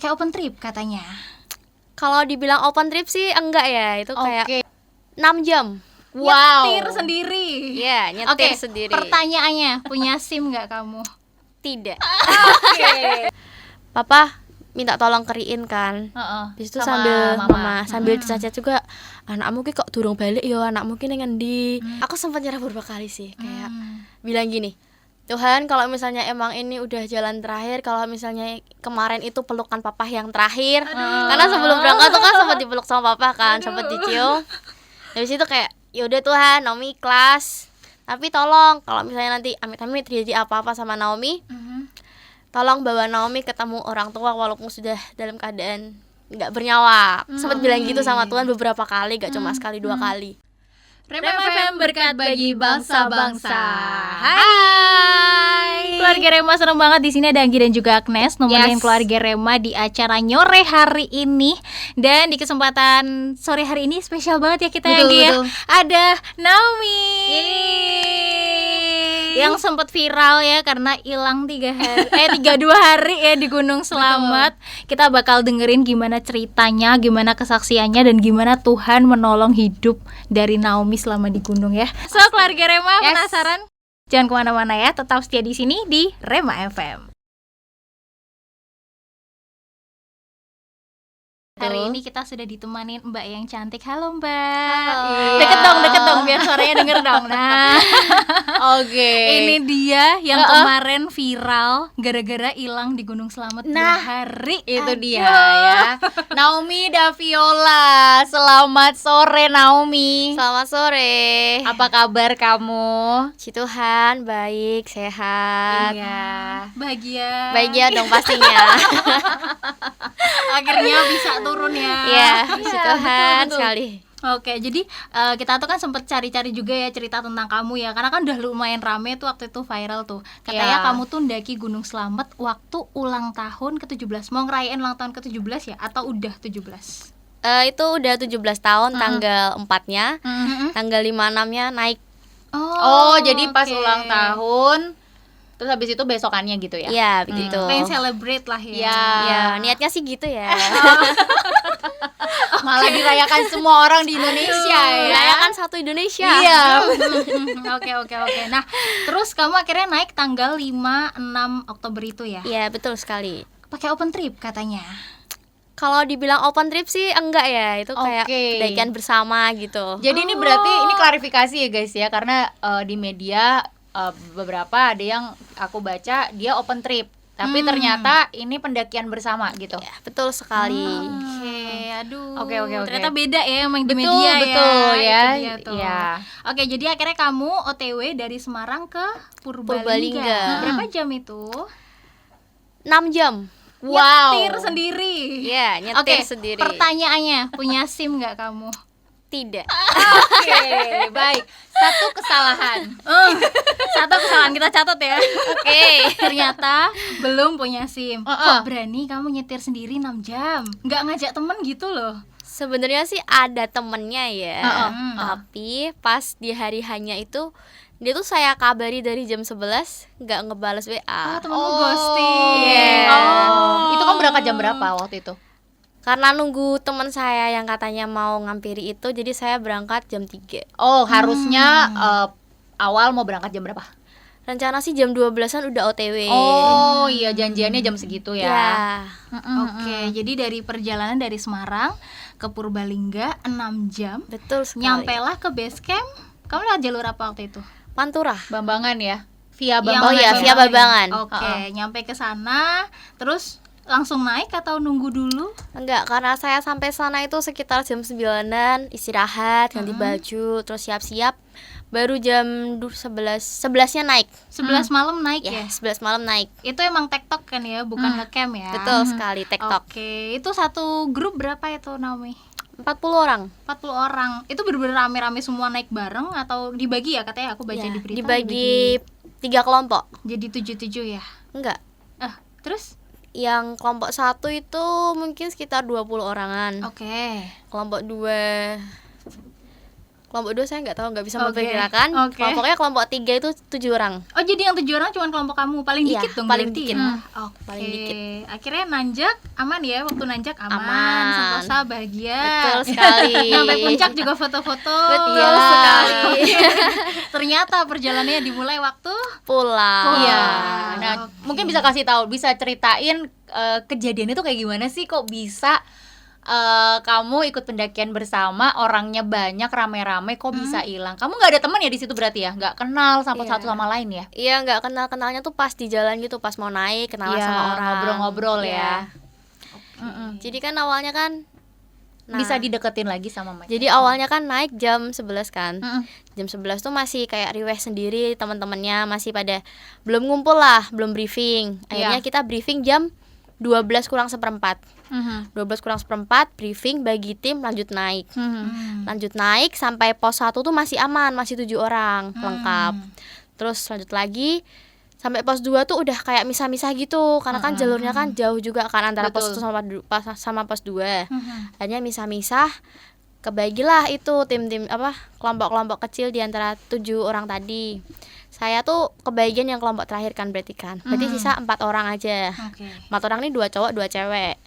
pakai open trip katanya. Kalau dibilang open trip sih enggak ya, itu kayak 6 jam. Wow. Nyetir sendiri. Iya, nyetir sendiri. Pertanyaannya, punya SIM nggak kamu? Tidak. Oke. Papa minta tolong keriin kan. Habis itu sambil sambil dicacat juga, anakmu ki kok durung balik yo, anakmu ki ning endi. Aku sempat nyerah beberapa kali sih, kayak bilang gini, Tuhan, kalau misalnya emang ini udah jalan terakhir, kalau misalnya kemarin itu pelukan papa yang terakhir. Karena sebelum berangkat tuh kan sempat dipeluk sama papa kan, sempat dicium. Habis itu kayak, yaudah Tuhan, Naomi ikhlas. Tapi tolong kalau misalnya nanti amit-amit terjadi apa-apa sama Naomi, tolong bawa Naomi ketemu orang tua walaupun sudah dalam keadaan nggak bernyawa. Sempat bilang gitu sama Tuhan beberapa kali, gak cuma sekali 2 kali. Rema FM, berkat bagi bangsa-bangsa. Hai. Keluarga Rema seneng banget di sini ada Anggi dan juga Agnes nemenin keluarga Rema di acara Nyore hari ini. Dan di kesempatan sore hari ini spesial banget ya kita Anggi ya. Ada Naomi. Yang sempat viral ya karena hilang 32 hari ya di Gunung Slamet. Kita bakal dengerin gimana ceritanya, gimana kesaksiannya, dan gimana Tuhan menolong hidup dari Naomi selama di gunung ya. So keluarga Rema penasaran? Jangan kemana-mana ya, tetap setia di sini di Rema FM. Hari ini kita sudah ditemanin Mbak yang cantik. Halo Mbak. Halo. Deket dong biar suaranya denger dong. Nah, ini dia yang kemarin viral gara-gara hilang di Gunung Slamet 2 hari. Itu dia ya, Naomi Daviola. Selamat sore Naomi. Selamat sore. Apa kabar kamu? Puji Tuhan, baik, sehat. Iya. Bahagia dong pastinya. Akhirnya bisa turun ya. Iya, puji Tuhan betul. sekali. Oke, jadi kita tuh kan sempet cari-cari juga ya cerita tentang kamu ya. Karena kan udah lumayan rame tuh waktu itu viral tuh. Katanya kamu tuh ndaki Gunung Slamet waktu ulang tahun ke-17. Mau ngerayain ulang tahun ke-17 ya? Atau udah 17? Itu udah 17 tahun, tanggal 4-nya. Tanggal 5-6-nya naik. Jadi pas ulang tahun, terus habis itu besokannya gitu ya? Iya, begitu. Pengen celebrate lah ya. Ya, niatnya sih gitu ya. Malah dirayakan semua orang di Indonesia ya. Dirayakan satu Indonesia. Iya. Oke. Nah, terus kamu akhirnya naik tanggal 5-6 Oktober itu ya? Iya, betul sekali. Pakai open trip katanya. Kalau dibilang open trip sih enggak ya, itu kayak pendakian bersama gitu. Jadi ini berarti ini klarifikasi ya guys ya, karena di media beberapa ada yang aku baca dia open trip, tapi ternyata ini pendakian bersama gitu. Ya, betul sekali. Oke, Oke. ternyata beda ya emang di Betul, media betul ya. Itu dia tuh. Iya. Oke, jadi akhirnya kamu OTW dari Semarang ke Purbalingga. Purbalingga. Berapa jam itu? 6 jam. Wow. Nyetir sendiri. Iya, nyetir sendiri. Pertanyaannya, punya SIM nggak kamu? Tidak. Oke, baik. Satu kesalahan Kita catat ya. Oke. Ternyata belum punya SIM. Kok berani kamu nyetir sendiri 6 jam? Nggak ngajak temen gitu loh? Sebenarnya sih ada temennya ya. Tapi pas di hari hanya itu dia tuh saya kabari dari jam 11 nggak ngebales WA. Temenmu ghosting. Iya. Itu kamu berangkat jam berapa waktu itu? Karena nunggu teman saya yang katanya mau ngampiri itu, jadi saya berangkat jam 3. Harusnya awal mau berangkat jam berapa? Rencana sih jam 12-an udah OTW. Iya, janjiannya jam segitu ya. Ya. Oke, jadi dari perjalanan dari Semarang ke Purbalingga 6 jam. Betul sekali. Nyampelah ke base camp. Kamu lewat jalur apa waktu itu? Pantura. Bambangan ya. Via Yang Bambangan. iya, via Bambangan. Oke, nyampe ke sana terus langsung naik atau nunggu dulu? Enggak, karena saya sampai sana itu sekitar jam 9-an, istirahat, ganti baju, terus siap-siap. Baru jam 11-nya naik. 11 malam naik ya? 11 malam naik. Itu emang tektok kan ya, bukan ngecamp ya? Betul sekali, TikTok. Oke, itu satu grup berapa itu Naomi? 40 orang. 40 orang. Itu bener-bener rame-rame semua naik bareng atau dibagi ya? Katanya aku baca di berita. Dibagi 3 kelompok. Jadi 7-7 ya? Enggak. Terus? Yang kelompok 1 itu mungkin sekitar 20 orangan. Oke. Kelompok kelompok 2 saya nggak tahu, nggak bisa Oke. memperkirakan. Oke. Pokoknya kelompok 3 itu 7 orang. Oh, jadi yang 7 orang cuma kelompok kamu, paling Iya, dikit dong paling berarti dikit. ya? Oke. Paling dikit. Akhirnya nanjak aman ya, waktu nanjak aman, Aman. sentosa bahagia. Betul sekali. Sampai puncak juga foto-foto. Betul Iya. sekali. Ternyata perjalanannya dimulai waktu Pulang. Iya. Wah, Nah, oke. mungkin bisa kasih tahu, bisa ceritain kejadian itu kayak gimana sih, kok bisa kamu ikut pendakian bersama, orangnya banyak, rame-rame, kok bisa hilang? Kamu nggak ada teman ya di situ berarti ya? Nggak kenal sama Iya. satu sama lain ya? Iya, nggak kenalnya tuh pas di jalan gitu, pas mau naik kenalan Iya, sama orang. ngobrol-ngobrol ya. Iya. Mm-mm. Jadi kan awalnya kan Bisa dideketin lagi sama mereka. Jadi awalnya kan naik jam 11 kan. Mm-mm. Jam 11 tuh masih kayak riweh sendiri, teman-temannya masih pada belum ngumpul lah, belum briefing. Akhirnya Iya. kita briefing jam 12 kurang seperempat. Mhm. 12 kurang seperempat briefing, bagi tim, lanjut naik. Mhm. Lanjut naik sampai pos 1 tuh masih aman, masih 7 orang lengkap. Terus lanjut lagi sampai pos 2 tuh udah kayak misah-misah gitu, karena kan jalurnya kan jauh juga kan antara pos Betul. 1 sama pos 2. Mhm. Akhirnya misah-misah, kebagilah itu tim-tim kelompok-kelompok kecil di antara 7 orang tadi. Saya tuh kebagian yang kelompok terakhir kan berarti kan. Berarti sisa 4 orang aja. Oke. 4 orang ini 2 cowok 2 cewek.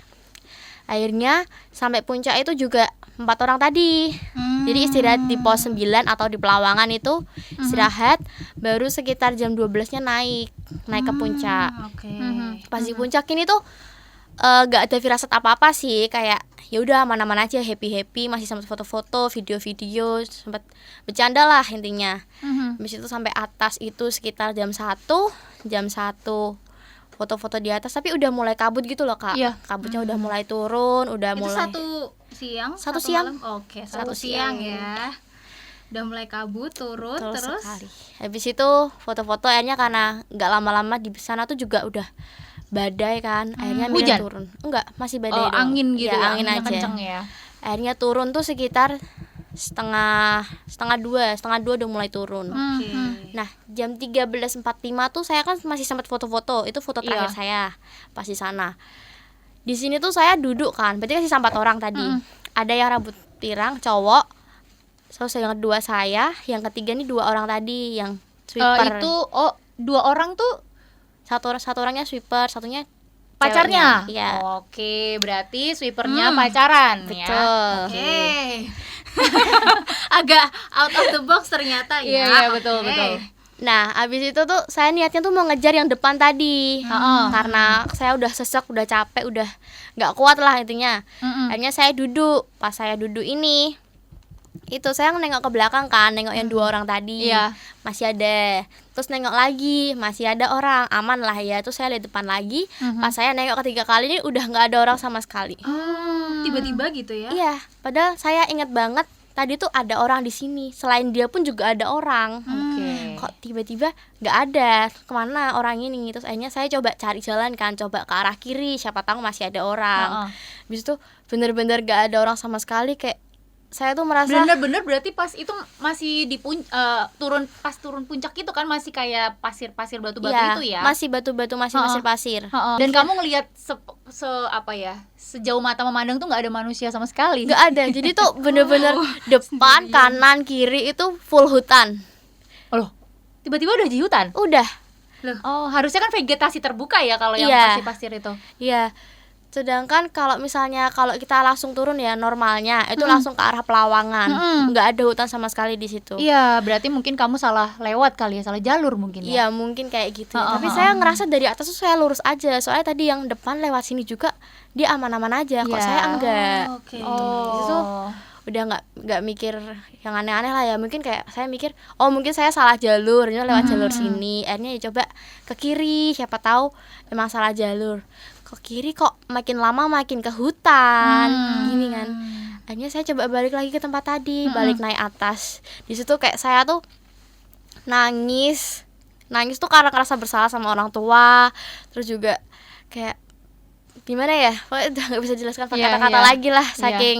Akhirnya sampai puncak itu juga 4 orang tadi. Jadi istirahat di pos 9 atau di Pelawangan itu istirahat, baru sekitar jam 12-nya naik ke puncak. Oke. Pas di puncak ini tuh gak ada firasat apa-apa sih, kayak ya udah aman-aman aja, happy-happy, masih sempat foto-foto, video-video, sempat bercanda lah intinya. Habis itu sampai atas itu sekitar jam 1 foto-foto di atas, tapi udah mulai kabut gitu loh Kak. Iya. Kabutnya udah mulai turun, udah Itu mulai satu siang, Satu siang. malam? Oke, Satu satu siang siang. ya. Udah mulai kabut, turun, Betul terus sekali. Habis itu foto-foto, akhirnya karena nggak lama-lama di sana tuh juga udah badai kan, akhirnya milih Hujan? turun. Enggak, masih badai Oh, doang. angin gitu ya, ya, angin anginnya aja. kenceng ya. Akhirnya turun tuh sekitar setengah dua udah mulai turun. Oke. Nah, jam 13.45 tuh saya kan masih sempat foto-foto. Itu foto terakhir Iya. saya pas di sana. Di sini tuh saya duduk kan, berarti kan sisa 4 orang tadi. Ada yang rambut pirang cowok. Terus yang kedua saya, yang ketiga nih 2 orang tadi yang sweeper. Itu 2 orang tuh Satu orangnya sweeper, satunya pacarnya. ceweknya. Iya. Oke, berarti sweepernya pacaran ya. Betul. Oke. Agak out of the box ternyata ya. Iya, iya, betul, Oke. betul. Nah, abis itu tuh saya niatnya tuh mau ngejar yang depan tadi. Karena saya udah sesek, udah capek, udah nggak kuat lah intinya. Akhirnya saya duduk. Pas saya duduk ini, itu saya nengok ke belakang kan, nengok yang 2 orang tadi. Iya. Masih ada. Terus nengok lagi, masih ada orang, aman lah ya. Terus saya lihat depan lagi. Pas saya nengok ketiga kali ini udah nggak ada orang sama sekali. Tiba-tiba gitu ya. Iya, padahal saya ingat banget tadi tuh ada orang di sini. Selain dia pun juga ada orang. Oke. Kok tiba-tiba nggak ada, kemana orang ini? Terus akhirnya saya coba cari jalan kan, coba ke arah kiri, siapa tahu masih ada orang. Habis itu bener-bener nggak ada orang sama sekali, kayak saya tuh merasa Bener-bener berarti pas itu masih di turun puncak itu kan, masih kayak pasir-pasir batu-batu iya, itu ya. masih batu-batu, masih pasir-pasir. Dan kamu ngelihat sejauh mata memandang tuh nggak ada manusia sama sekali. Nggak ada, jadi tuh bener-bener depan, kanan, kiri itu full hutan. Loh, tiba-tiba udah di hutan. Udah, Oh, harusnya kan vegetasi terbuka ya kalau yang Iya. pasir-pasir itu. iya. Sedangkan kalau kita langsung turun ya normalnya itu langsung ke arah Pelawangan, nggak ada hutan sama sekali di situ. Iya, berarti mungkin kamu salah lewat kali ya, salah jalur mungkin ya. Iya mungkin kayak gitu ya. Tapi saya ngerasa dari atas tuh saya lurus aja. Soalnya tadi yang depan lewat sini juga dia aman-aman aja. Kok Iya. saya enggak. Oke. Itu tuh udah nggak mikir yang aneh-aneh lah ya. Mungkin kayak saya mikir, oh mungkin saya salah jalur, ini lewat jalur sini. Akhirnya ya coba ke kiri, siapa tahu emang salah jalur. Ke kiri kok makin lama makin ke hutan gini kan. Akhirnya saya coba balik lagi ke tempat tadi, balik naik atas. Di situ kayak saya tuh nangis tuh karena ngerasa bersalah sama orang tua. Terus juga kayak gimana ya, pokoknya udah nggak bisa jelaskan pakai Iya, kata-kata iya. lagi lah, saking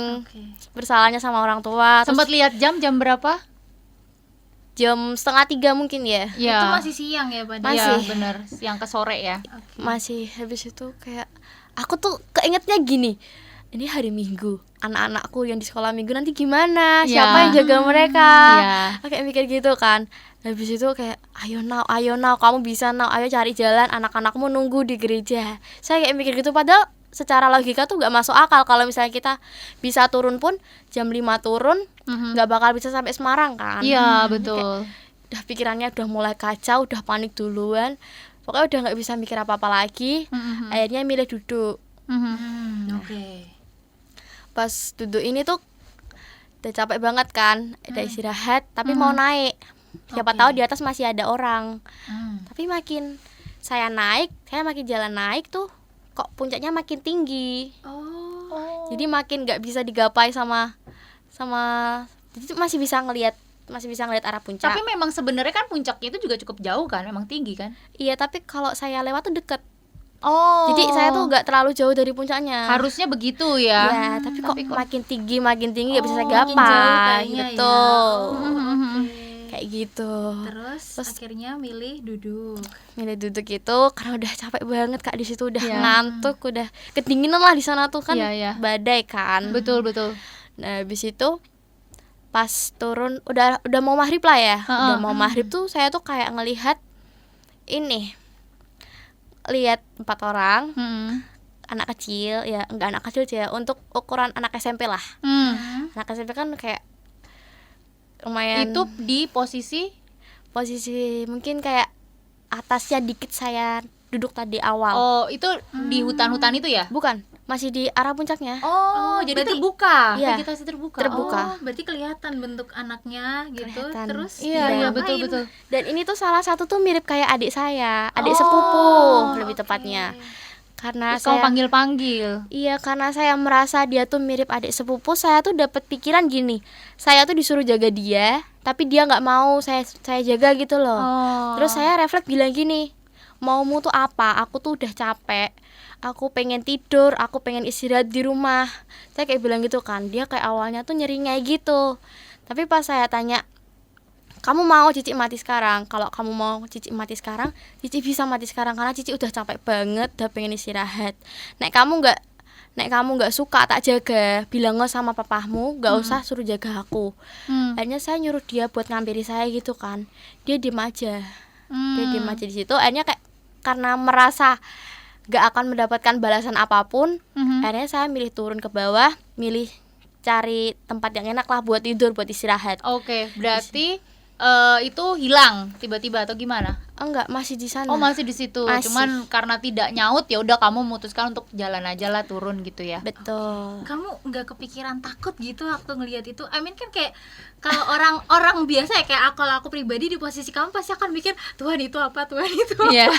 bersalahnya sama orang tua. Terus Sempat lihat jam berapa? jam 2:30 mungkin ya. Itu masih siang ya padahal. Masih. Iya, bener, yang ke sore ya. Masih habis itu kayak aku tuh keingetnya gini, ini hari Minggu, anak-anakku yang di sekolah minggu nanti gimana, Iya. siapa yang jaga mereka. Iya. Kayak mikir gitu kan. Habis itu kayak ayo now kamu bisa now, ayo cari jalan, anak-anakmu nunggu di gereja. Saya kayak mikir gitu, padahal secara logika tuh gak masuk akal kalau misalnya kita bisa turun pun jam 5 turun gak bakal bisa sampai Semarang kan. Iya, betul. Udah pikirannya udah mulai kacau, udah panik duluan, pokoknya udah gak bisa mikir apa-apa lagi. Akhirnya milih duduk. Oke. Pas duduk ini tuh udah capek banget kan, udah istirahat tapi mau naik, siapa tahu di atas masih ada orang. Tapi makin saya makin jalan naik tuh kok puncaknya makin tinggi. Jadi makin nggak bisa digapai sama jadi masih bisa ngelihat arah puncak. Tapi memang sebenarnya kan puncaknya itu juga cukup jauh kan, memang tinggi kan. Iya, tapi kalau saya lewat tuh deket. Oh. Jadi saya tuh nggak terlalu jauh dari puncaknya. Harusnya begitu ya. Ya, tapi kok makin tinggi nggak bisa saya makin jauh gapai. kayaknya ya. Betul. Kayak gitu. Terus akhirnya milih duduk. Milih duduk itu karena udah capek banget Kak, di situ udah Iya. ngantuk, udah kedinginan lah di sana tuh kan. Iya. Badai kan. Betul. Nah, habis itu pas turun udah mau maghrib lah ya. Udah mau maghrib tuh saya tuh kayak ngelihat lihat 4 orang anak kecil, ya enggak anak kecil sih ya, untuk ukuran anak SMP lah. Anak SMP kan kayak lumayan, Itu di posisi mungkin kayak atasnya dikit saya duduk tadi awal. Oh, itu di hutan-hutan itu ya? Bukan, masih di arah puncaknya. Oh, jadi berarti- terbuka. Iya. Vegetasi terbuka. Terbuka. Oh, berarti kelihatan bentuk anaknya gitu. Kelihatan. Terus Iya, diapain? betul. Dan ini tuh salah satu tuh mirip kayak adik saya, adik Oh, sepupu lebih oke. tepatnya. Karena Terus kamu saya panggil-panggil. Iya, karena saya merasa dia tuh mirip adik sepupu, saya tuh dapat pikiran gini. Saya tuh disuruh jaga dia, tapi dia nggak mau saya jaga gitu loh. Oh. Terus saya refleks bilang gini, maumu tuh apa? Aku tuh udah capek. Aku pengen tidur, aku pengen istirahat di rumah. Saya kayak bilang gitu kan. Dia kayak awalnya tuh nyeringai gitu. Tapi pas saya tanya, kamu mau Cici mati sekarang? Kalau kamu mau Cici mati sekarang, Cici bisa mati sekarang karena Cici udah capek banget, udah pengen istirahat. Nek kamu nggak suka tak jaga, bilang sama papahmu, nggak usah suruh jaga aku. Akhirnya saya nyuruh dia buat ngampiri saya gitu kan. Dia diem aja. Dia diem aja di situ. Akhirnya kayak karena merasa nggak akan mendapatkan balasan apapun, akhirnya saya milih turun ke bawah, milih cari tempat yang enak lah buat tidur, buat istirahat. Oke, berarti itu hilang tiba-tiba atau gimana? Enggak, masih di sana. Oh, masih di situ. Masih. Cuman karena tidak nyaut ya udah kamu memutuskan untuk jalan aja lah, turun gitu ya. Betul. Kamu nggak kepikiran takut gitu waktu ngelihat itu? I mean kan kayak kalau orang biasa ya, kayak kalau aku pribadi di posisi kamu pasti akan mikir Tuhan itu apa, Tuhan itu apa. Iya.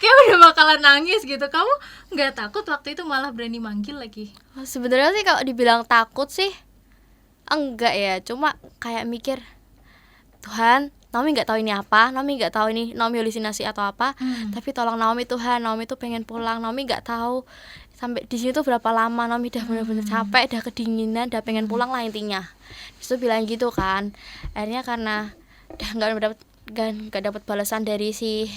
Kayak udah bakalan nangis gitu. Kamu nggak takut waktu itu, malah berani manggil lagi? Sebenarnya sih kalau dibilang takut sih enggak ya, cuma kayak mikir Tuhan, Naomi nggak tahu ini apa, Naomi nggak tahu ini Naomi halusinasi atau apa, tapi tolong Naomi Tuhan, Naomi tuh pengen pulang, Naomi nggak tahu sampai di sini tuh berapa lama, Naomi udah bener-bener capek, udah kedinginan, udah pengen pulang lah intinya. Terus bilang gitu kan, akhirnya karena udah nggak dapat balasan dari si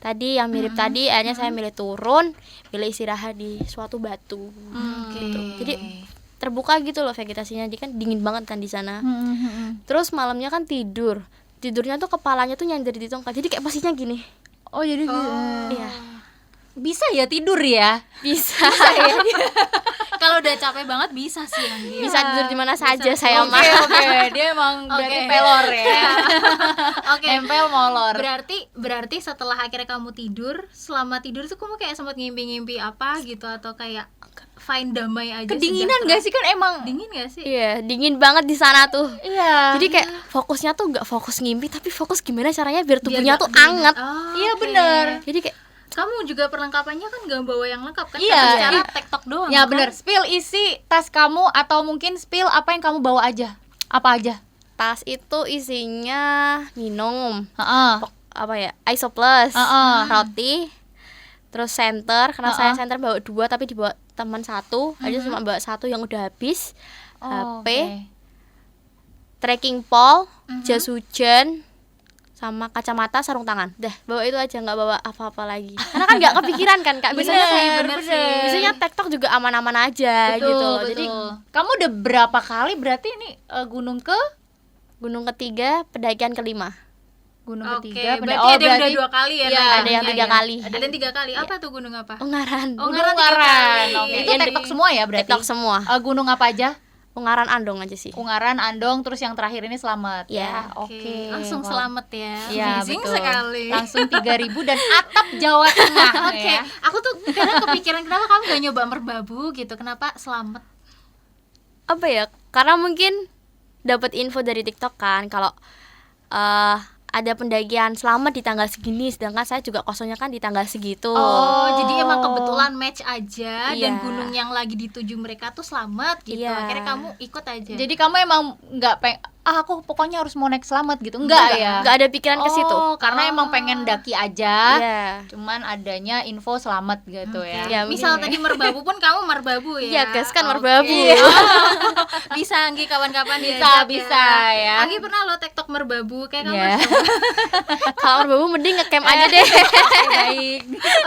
tadi yang mirip tadi, akhirnya saya milih turun, milih istirahat di suatu batu, gitu. Jadi terbuka gitu loh vegetasinya, jadi kan dingin banget kan di sana. Terus malamnya kan tidurnya tuh kepalanya tuh nyender di tongkat, jadi kayak posisinya gini. Oh, jadi Iya, bisa ya tidur ya? bisa. Kalau udah capek banget bisa sih Anggi. Bisa tidur di mana saja saya Oke, mah. oke. Dia emang berarti Oke. pelor ya. Oke. Nempel molor. Berarti setelah akhirnya kamu tidur, selama tidur tuh kamu kayak sempat ngimpi-ngimpi apa gitu, atau kayak fine damai aja? Kedinginan gak sih, kan emang? Dingin gak sih? Iya, dingin banget di sana tuh. Iya. Jadi kayak fokusnya tuh nggak fokus ngimpi, tapi fokus gimana caranya biar Biar tubuhnya gak tuh kedinginan. anget. Oh, Iya, oke. bener. Jadi kayak Kamu juga perlengkapannya kan gak bawa yang lengkap kan? Iya. Tapi secara Iya. tektok doang. Ya kan? bener, spill isi tas kamu atau mungkin spill apa yang kamu bawa aja. Apa aja? tas itu isinya minum, Heeh. apa ya, Isoplus, Heeh. roti, terus senter, karena saya senter bawa 2 tapi dibawa teman 1, aja cuma bawa 1 yang udah habis, HP, oke. trekking pole, jas hujan, sama kacamata, sarung tangan. Dah, bawa itu aja, nggak bawa apa-apa lagi. Karena kan nggak kepikiran kan, Kak. Biasanya biasanya TikTok juga aman-aman aja Betul, gitu loh. betul. Jadi kamu udah berapa kali berarti ini gunung gunung ketiga, pendakian kelima. gunung Oke, ketiga berarti ada yang udah 2 kali ya? Iya, Naya? ada yang 3 kali. Ada yang 3 kali. Apa tuh gunung apa? Ungaran. Ungaran 3 Ungaran. kali. Oke, itu Yang TikTok semua ya berarti? TikTok semua. Gunung apa aja? Ungaran Andong aja sih. Ungaran, Andong, terus yang terakhir ini Selamat. Ya, Oke. Langsung Wow. selamat ya. Iya, Amazing betul. sekali. Langsung 3.000 dan atap Jawa Tengah. Oke, Ya. aku tuh kadang kepikiran kenapa kamu gak nyoba merbabu gitu? Kenapa selamat? Apa ya? Karena mungkin dapat info dari TikTok kan kalau ada pendakian selamat di tanggal segini, sedangkan saya juga kosongnya kan di tanggal segitu. Jadi emang kebetulan match aja dan Iya. gunung yang lagi dituju mereka tuh selamat gitu. Iya. Akhirnya kamu ikut aja. Jadi kamu emang nggak aku pokoknya harus mau naik Selamat gitu. Enggak ya? Nggak ada pikiran ke situ. Karena emang pengen daki aja. Iya. Cuman adanya info Selamat gitu ya. Ya, misal mungkin tadi merbabu pun kamu merbabu ya. Iya, guys, kan Oke. merbabu. Bisa Anggi kapan-kapan Bisa, diajak bisa, ya. Anggi pernah lo TikTok merbabu kayak kamu. Iya. harus Kalau merbabu mending ngecamp aja deh. Baik.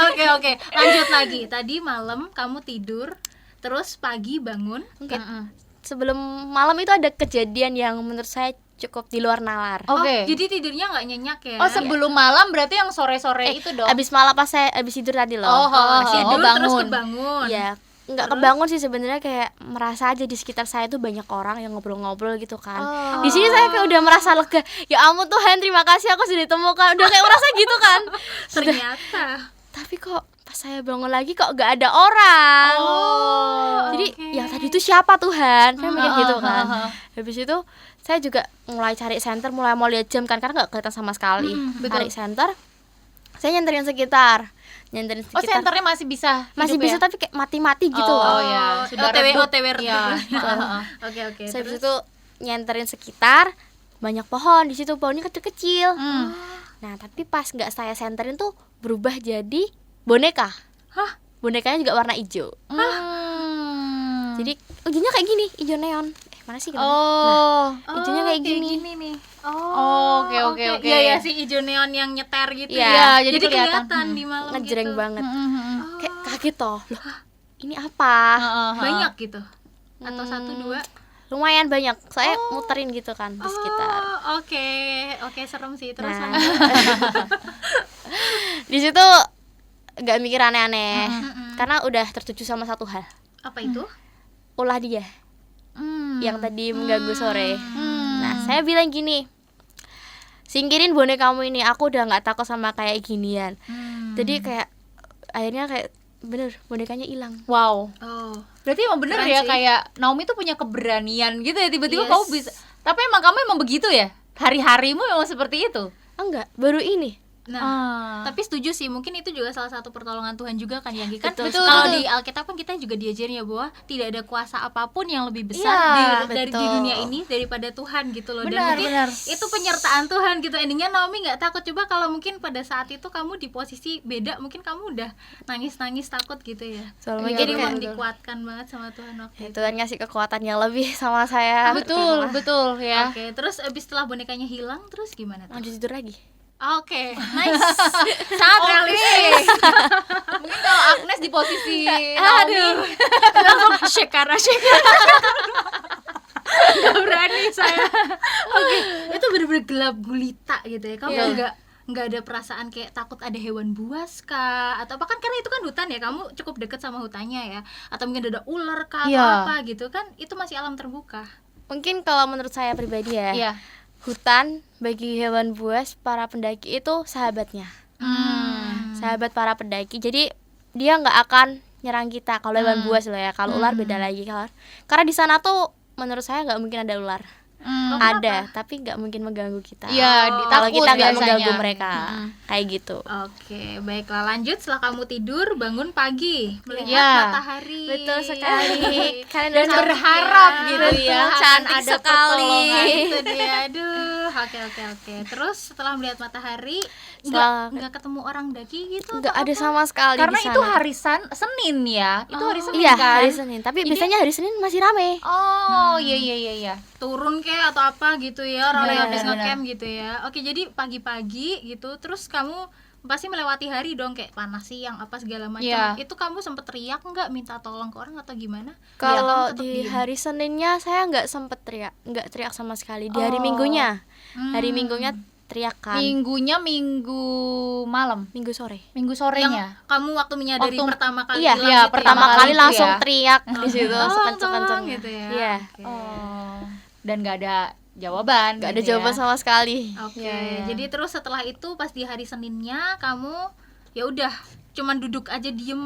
Oke, lanjut lagi. Tadi malam kamu tidur, terus pagi bangun. Sebelum malam itu ada kejadian yang menurut saya cukup di luar nalar. Oke. Oh, jadi tidurnya nggak nyenyak ya? Oh, sebelum malam berarti yang sore-sore itu dong. Abis malam pas saya abis tidur tadi loh. tidur terus bangun. kebangun. Iya, nggak kebangun sih sebenarnya, kayak merasa aja di sekitar saya tuh banyak orang yang ngobrol-ngobrol gitu kan. Di sini saya kayak udah merasa lega. Ya ampun Tuhan, terima kasih aku sudah ditemukan. Udah kayak merasa gitu kan. Ternyata. Tapi kok pas saya bangun lagi kok gak ada orang. Jadi oke. yang tadi itu siapa Tuhan? Saya mikir gitu kan. Habis itu saya juga mulai cari center, mulai mau lihat jam kan karena nggak kelihatan sama sekali. Cari center, saya nyenterin sekitar. Oh, senternya masih bisa. Masih hidup bisa ya? tapi kayak mati-mati gitu Oh, loh. ya, sudah OTW redup. OTW Iya. Oke. Saya habis itu nyenterin sekitar, banyak pohon di situ, pohonnya kecil-kecil. Nah, tapi pas nggak saya senterin tuh berubah jadi boneka. Hah? Bonekanya juga warna hijau. Jadi ujungnya kayak gini, hijau neon. Mana sih? Oh. Hijaunya kayak gini. nih. Oke. Iya sih hijau neon yang nyeter gitu Iya, ya. jadi kelihatan. di malam Ngejreng gitu. banget. Kayak kaget toh. Loh, ini apa? Banyak gitu. Atau 1 2. Lumayan banyak. Saya muterin gitu kan di sekitar. Oke, serem sih. Terus Nah. lanjut. Di situ nggak mikir aneh-aneh. Karena udah tertuju sama satu hal. Apa itu? Ulah dia yang tadi mengganggu sore. Nah, saya bilang gini, singkirin bonekamu ini, aku udah nggak takut sama kayak ginian. Jadi kayak akhirnya kayak bener bonekanya hilang. Wow. Oh. Berarti emang bener Keren ya, sih. kayak Naomi tuh punya keberanian gitu ya, tiba-tiba Yes. kamu bisa. Tapi emang kamu emang begitu ya? Hari-harimu memang seperti itu? Enggak, baru ini. Nah, tapi setuju sih, mungkin itu juga salah satu pertolongan Tuhan juga kan Yanggi kan. Betul, Kalau betul. di Alkitab kan kita juga diajarin ya bahwa tidak ada kuasa apapun yang lebih besar Iya, dari betul. dunia ini daripada Tuhan gitu loh. Benar, Dan mungkin benar. itu penyertaan Tuhan gitu. Endingnya Naomi nggak takut. Coba kalau mungkin pada saat itu kamu di posisi beda, mungkin kamu udah nangis takut gitu ya. Soalnya Jadi kayak emang dikuatkan banget sama Tuhan waktu itu. Tuhan ngasih kekuatan yang lebih sama saya. Betul ya. Oke, terus abis setelah bonekanya hilang, terus gimana tuh? Lanjut tidur lagi. Oke, nice. Sangat realistis. Mungkin kalau Agnes di posisi Naomi, Langsung shekara. Gak berani saya. Oke, itu bener-bener gelap gulita gitu ya. Kamu nggak ada perasaan kayak takut ada hewan buas kah? Atau apa kan karena itu kan hutan ya, kamu cukup deket sama hutannya ya. Atau mungkin ada ular kah atau apa gitu kan? Itu masih alam terbuka. Mungkin kalau menurut saya pribadi ya, Iya. hutan bagi hewan buas para pendaki itu sahabatnya. Sahabat para pendaki. Jadi dia nggak akan nyerang kita kalau hewan buas loh ya. Kalau ular beda lagi kan. Karena di sana tuh menurut saya nggak mungkin ada ular. Ada, tapi nggak mungkin mengganggu kita. Iya, Kalau takut kita nggak biasanya. mengganggu mereka, kayak gitu. Oke, baiklah lanjut. Setelah kamu tidur, bangun pagi melihat Iya. matahari. Betul sekali. Kalian Dan udah cantik berharap ya. gitu Betul, ya, akan cantik ada sekali. pertolongan. Itu dia. Aduh, Oke. Terus setelah melihat matahari nggak ketemu orang daki gitu? Nggak ada sama sekali. Karena di sana. itu hari Senin ya. Itu hari Senin Iya, kan? hari Senin. Tapi biasanya hari Senin masih rame. Oh, iya. Turun kayak atau apa gitu ya, orang Benar, habis benar. ngecamp gitu ya. Oke, jadi pagi-pagi gitu, terus kamu pasti melewati hari dong, kayak panas siang apa segala macam. Iya. Itu kamu sempet teriak nggak, minta tolong ke orang atau gimana? Kalau Kamu tetep di diem? hari Seninnya saya nggak sempet nggak teriak sama sekali. Di hari Minggunya, hari Minggunya teriak kan. Minggunya Minggu malam, Minggu sore. Minggu yang sorenya. kamu waktu menyadari Waktu- pertama kali Iya, hilang iya, gitu pertama Pertama kali kali itu langsung ya. teriak di situ Tolong, sekenceng-kencengnya. gitu ya. Iya. Oke. Oh. Dan nggak ada jawaban. Nggak ada gitu ya. jawaban sama sekali. Oke, Iya. jadi terus setelah itu pas di hari Seninnya kamu ya udah cuman duduk aja diem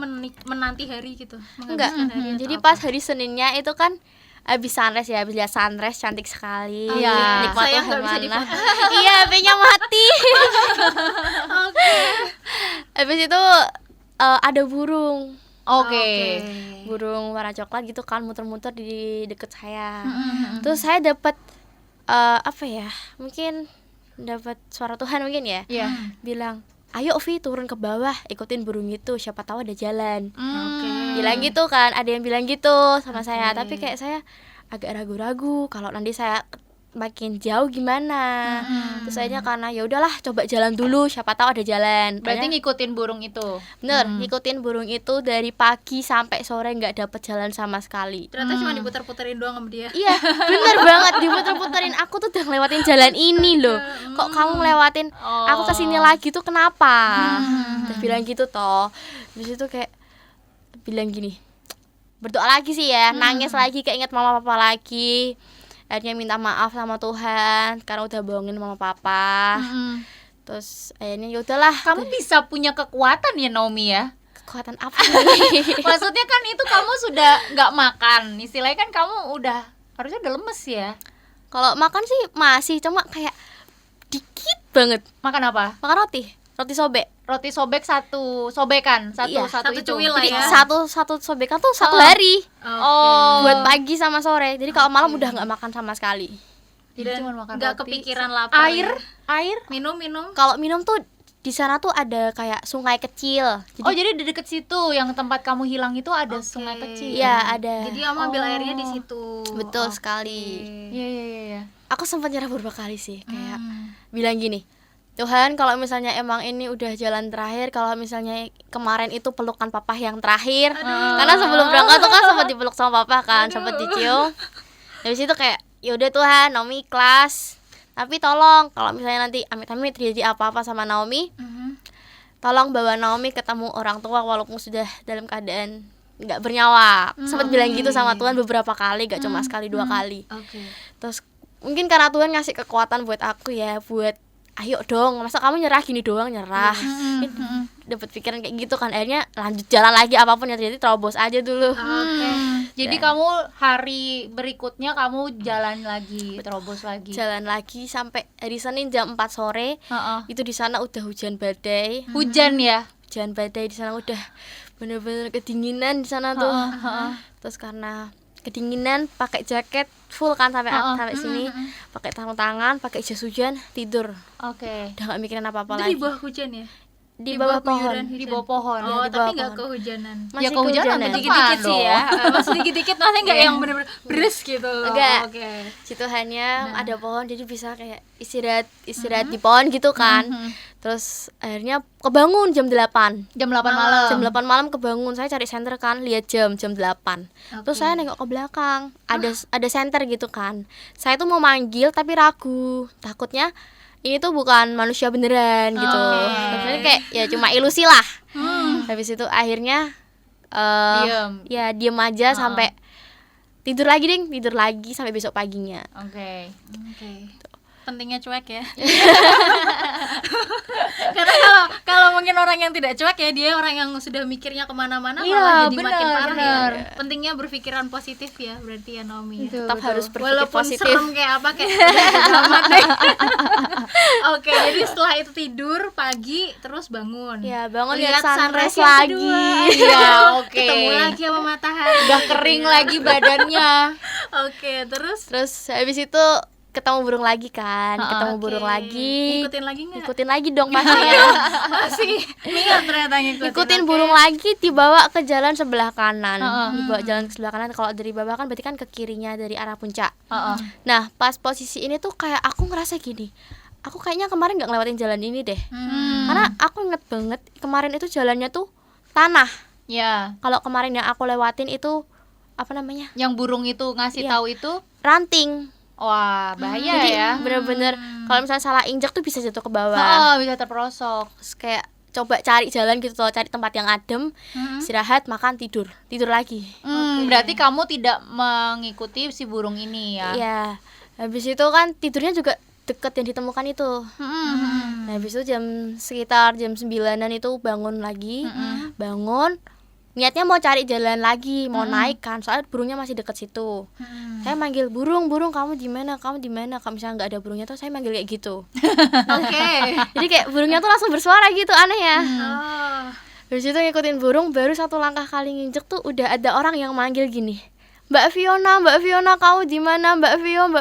menanti hari gitu. Enggak. Menghabiskan hari atau Jadi apa? pas hari Seninnya itu kan habis sunrise ya, habis lihat sunrise cantik sekali. Iya. Nikmat Sayang nggak bisa mana. difoto. Iya, HP-nya mati. Habis itu ada burung. Oke. Burung warna coklat gitu kan muter-muter di deket saya. Mm-mm. Terus saya dapat apa ya? Mungkin dapat suara Tuhan mungkin ya. Iya. Bilang, "Ayo Ovi turun ke bawah, ikutin burung itu, siapa tahu ada jalan." Oke. Bilang gitu kan, ada yang bilang gitu sama saya, tapi kayak saya agak ragu-ragu kalau nanti saya makin jauh gimana. Terus akhirnya karena ya udahlah coba jalan dulu, siapa tahu ada jalan. Berarti Akhirnya- ngikutin burung itu. bener, ngikutin burung itu dari pagi sampai sore nggak dapet jalan sama sekali. Ternyata cuma diputer-puterin doang sama dia. Iya, bener banget, diputer-puterin. Aku tuh udah ngelewatin jalan ini loh. Kok kamu ngelewatin aku kesini lagi tuh kenapa? Terus bilang gitu toh. Terus itu kayak bilang gini, berdoa lagi sih ya, nangis lagi, kayak ingat mama papa lagi. Akhirnya minta maaf sama Tuhan karena udah bohongin mama papa. Terus akhirnya ya udahlah. Kamu bisa punya kekuatan ya Naomi ya. Kekuatan apa nih? Maksudnya kan itu kamu sudah nggak makan. Istilahnya kan kamu udah harusnya udah lemes ya. Kalau makan sih masih, cuma kayak dikit banget. Makan apa? Makan roti sobek. Roti sobek satu sobekan, Iya, satu itu. cuil lah Jadi ya. satu sobekan tuh satu hari Oh. buat pagi sama sore. Jadi kalau malam udah nggak makan sama sekali. Jadi cuma makan nggak roti. kepikiran lapar. Air, ya? air. minum. Kalau minum tuh di sana tuh ada kayak sungai kecil. Oh, jadi di deket situ yang tempat kamu hilang itu ada sungai kecil. Iya, ada. Jadi kamu ambil airnya di situ. Betul sekali. Iya. Aku sempat nyerah beberapa kali sih, kayak bilang gini, Tuhan, kalau misalnya emang ini udah jalan terakhir, kalau misalnya kemarin itu pelukan papa yang terakhir, karena sebelum berangkat tuh kan sempat dipeluk sama papa kan, sempat dicium. Habis itu kayak, yaudah Tuhan, Naomi ikhlas. Tapi tolong, kalau misalnya nanti amit-amit terjadi apa-apa sama Naomi, tolong bawa Naomi ketemu orang tua walaupun sudah dalam keadaan nggak bernyawa. Sempat bilang gitu sama Tuhan beberapa kali, gak cuma sekali dua kali. Oke. Terus mungkin karena Tuhan ngasih kekuatan buat aku ya, buat ayo dong, masa kamu nyerah gini doang, nyerah. Dapat pikiran kayak gitu kan, akhirnya lanjut jalan lagi, apapun yang terjadi terobos aja dulu. Jadi kamu hari berikutnya kamu jalan lagi, terobos lagi. Jalan lagi sampai hari Senin jam 4 sore. Heeh. Itu di sana udah hujan badai. Hujan ya. Hujan badai di sana udah bener-bener kedinginan di sana tuh. Terus karena kedinginan pakai jaket full kan sampai sampai sini, pakai sarung tangan, pakai jas hujan, tidur. Oke. Udah gak mikirin apa-apa Itu lagi. di bawah hujan ya? Di bawah pohon. guyuran hujan. Di bawah pohon. Oh, di tapi bawah nggak pohon. kehujanan. Ya kehujanan kehujanan. Dikit-dikit sih ya. dong. Masih dikit-dikit, maksudnya nggak yang bener-bener beres gitu loh. Enggak. Oke. Situ hanya ada pohon, jadi bisa kayak istirahat di pohon gitu kan. Terus akhirnya kebangun jam 8. Jam 8 malam. Jam 8 malam kebangun, saya cari senter kan, lihat jam 8. Terus saya nengok ke belakang, ada senter gitu kan. Saya tuh mau manggil tapi ragu, takutnya ini tuh bukan manusia beneran gitu. Maksudnya kayak ya cuma ilusi lah. Habis itu akhirnya Diem. ya diem aja sampai tidur lagi sampai besok paginya. Oke. Pentingnya cuek ya. Karena kalau mungkin orang yang tidak cuek ya, dia orang yang sudah mikirnya kemana-mana Iya, malah jadi benar, makin parah benar. ya. Pentingnya berpikiran positif ya, berarti ya Naomi ya. Tetap harus berpikir Walaupun positif. serem kayak apa kayak amat deh. Oke, jadi setelah itu tidur pagi terus bangun. Ya, bangun Lihat lihat sunrise yang lagi. kedua. Iya, oke. Ketemu lagi sama matahari. Udah kering lagi badannya. Oke, terus Terus habis itu ketemu burung lagi kan, ketemu burung lagi. Ngikutin lagi nggak? Ngikutin lagi dong pastinya. Masih minat ternyata Ngikutin burung lagi, dibawa ke jalan sebelah kanan. Dibawa jalan ke sebelah kanan. Kalau dari bawah kan berarti kan ke kirinya dari arah puncak. Nah, pas posisi ini tuh kayak aku ngerasa gini, aku kayaknya kemarin nggak ngelewatin jalan ini deh. Karena aku inget banget kemarin itu jalannya tuh tanah. Ya. Kalau kemarin yang aku lewatin itu apa namanya? Yang burung itu ngasih tahu itu ranting. wah, bahaya Jadi ya. bener-bener kalau misalnya salah injak tuh bisa jatuh ke bawah. Bisa terperosok. Terus kayak coba cari jalan gitu loh, cari tempat yang adem, istirahat, makan, tidur lagi. Berarti kamu tidak mengikuti si burung ini ya? Iya. Habis itu kan tidurnya juga deket yang ditemukan itu. Nah, habis itu sekitar jam 9-an itu bangun lagi. Bangun, niatnya mau cari jalan lagi, mau naik kan, soalnya burungnya masih deket situ. Saya manggil burung, kamu di mana? Kalau misalnya nggak ada burungnya tuh saya manggil kayak gitu. Oke. Jadi kayak burungnya tuh langsung bersuara gitu, aneh ya. Habis itu ngikutin burung, baru satu langkah kali nginjek tuh udah ada orang yang manggil gini, Mbak Fiona, kamu di mana? Mbak Vio.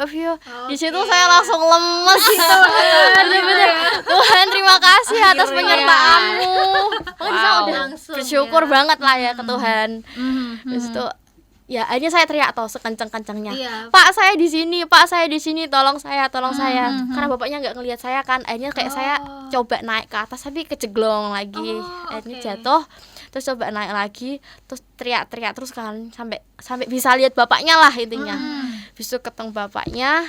Di situ saya langsung lemes gitu. Bener-bener. Tuhan, terima kasih atas penyertaanmu. Saya udah bersyukur banget lah ya ke Tuhan. Terus itu ya akhirnya saya teriak toh sekencang-kencangnya. Pak, saya di sini, tolong saya. Karena bapaknya nggak ngelihat saya kan. Akhirnya kayak saya coba naik ke atas tapi kejeglong lagi. Akhirnya jatuh. Terus coba naik lagi, terus teriak-teriak terus kan sampai bisa lihat bapaknya lah intinya. Habis itu ketemu bapaknya,